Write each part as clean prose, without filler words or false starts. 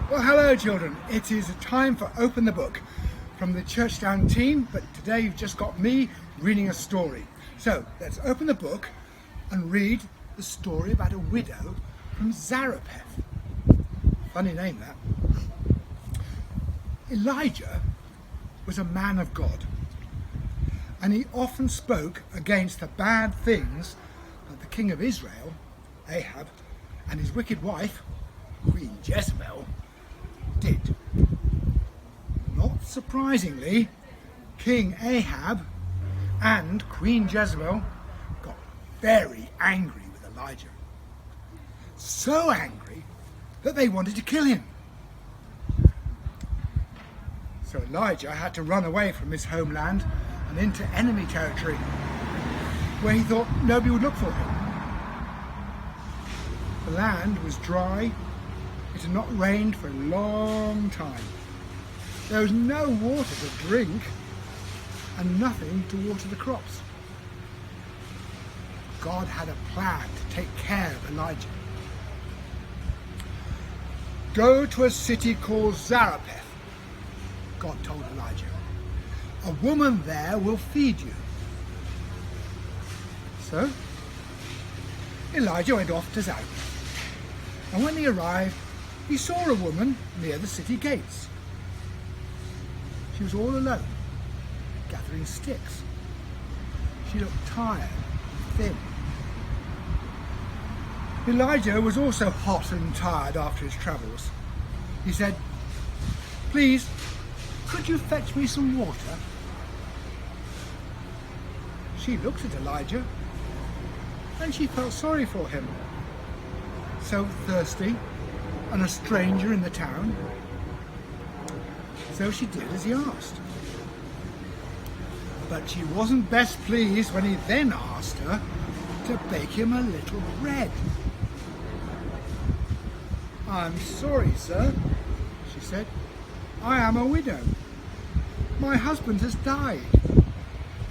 Well, hello children. It is time for Open the Book from the Churchdown team, but today you've just got me reading a story. So let's open the book and read the story about a widow from Zarephath. Funny name that. Elijah was a man of God, and he often spoke against the bad things that the king of Israel, Ahab, and his wicked wife, Queen Jezebel, did. Not surprisingly, King Ahab and Queen Jezebel got very angry with Elijah. So angry that they wanted to kill him. So Elijah had to run away from his homeland and into enemy territory, where he thought nobody would look for him. The land was dry. It had not rained for a long time. There was no water to drink and nothing to water the crops. God had a plan to take care of Elijah. Go to a city called Zarephath, God told Elijah. A woman there will feed you. So Elijah went off to Zarephath, and when he arrived, he saw a woman near the city gates. She was all alone, gathering sticks. She looked tired and thin. Elijah was also hot and tired after his travels. He said, "Please, could you fetch me some water?" She looked at Elijah and she felt sorry for him. So thirsty and a stranger in the town. So she did as he asked. But she wasn't best pleased when he then asked her to bake him a little bread. "I'm sorry, sir," she said. "I am a widow. My husband has died,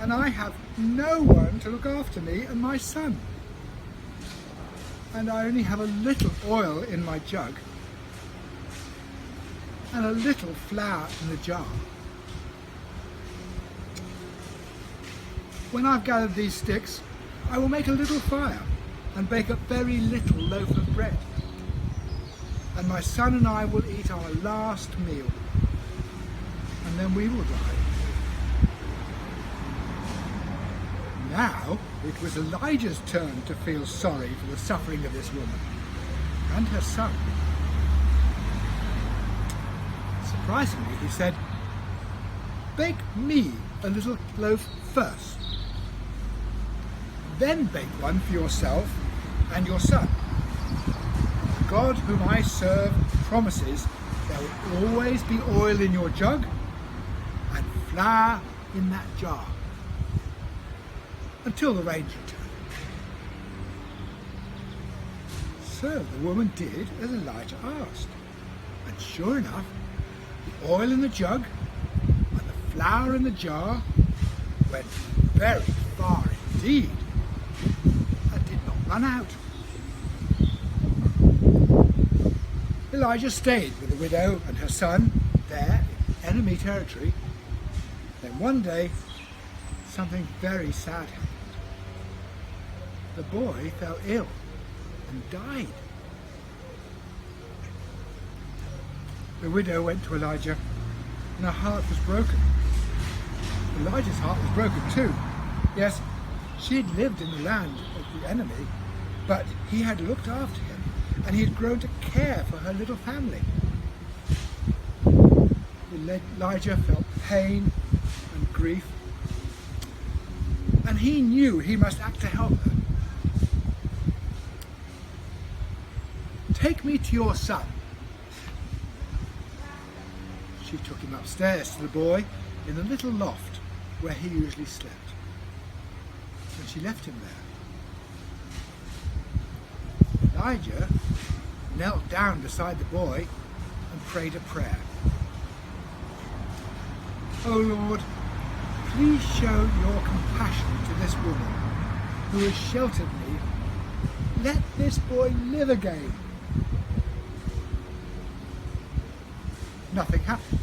and I have no one to look after me and my son. And I only have a little oil in my jug and a little flour in the jar. When I've gathered these sticks, I will make a little fire and bake a very little loaf of bread. And my son and I will eat our last meal, and then we will die." Now it was Elijah's turn to feel sorry for the suffering of this woman and her son. Surprisingly, he said, "Bake me a little loaf first. Then bake one for yourself and your son. The God whom I serve promises there will always be oil in your jug and flour in that jar until the rains return." So the woman did as Elijah asked, and sure enough, the oil in the jug and the flour in the jar went very far indeed and did not run out. Elijah stayed with the widow and her son there in enemy territory. Then one day, something very sad happened. The boy fell ill and died. The widow went to Elijah, and her heart was broken. Elijah's heart was broken too. Yes, she had lived in the land of the enemy, but he had looked after him, and he had grown to care for her little family. Elijah felt pain and grief, and he knew he must act to help her. "Take me to your son." She took him upstairs to the boy in a little loft where he usually slept, and she left him there. Elijah knelt down beside the boy and prayed a prayer. "Oh Lord, please show your compassion to this woman who has sheltered me. Let this boy live again." nothing happened.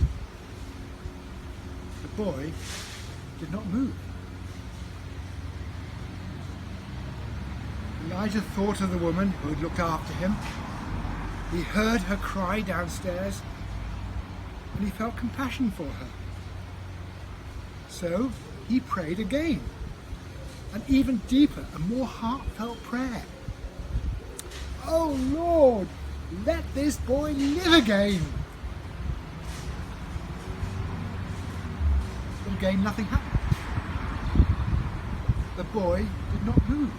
The boy did not move. Elijah thought of the woman who had looked after him. He heard her cry downstairs, and he felt compassion for her. So he prayed again, an even deeper and more heartfelt prayer. "Oh Lord, let this boy live again." But again, nothing happened. The boy did not move.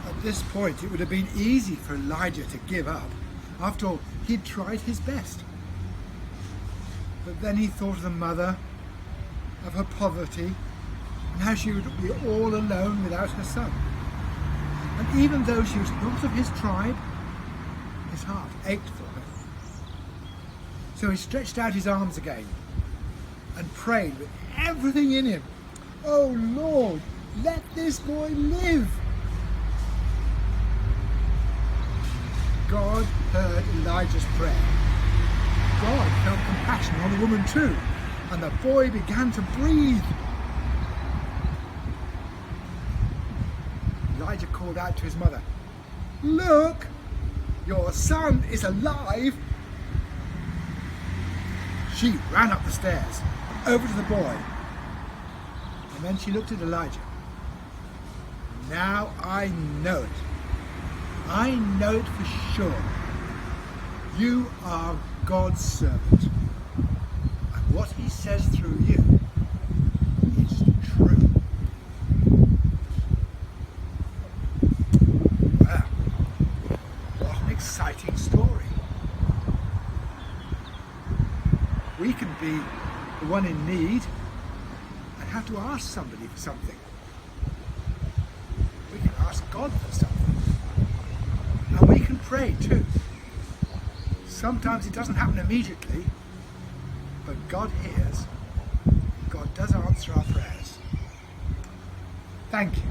At this point, it would have been easy for Elijah to give up. After all, he'd tried his best. But then he thought of the mother, of her poverty, and how she would be all alone without her son. And even though she was not of his tribe, his heart ached for her. So he stretched out his arms again and prayed with everything in him. "Oh Lord, let this boy live." God heard Elijah's prayer. God felt compassion on the woman too, and the boy began to breathe. Elijah called out to his mother, "Look, your son is alive." She ran up the stairs, over to the boy, and then she looked at Elijah. "Now I know it. I know it for sure. You are God's servant, and what he says through you is true." Well, what an exciting story. We can be the one in need and have to ask somebody for something. We can ask God for something. And we can pray too. Sometimes it doesn't happen immediately, but God hears. God does answer our prayers. Thank you.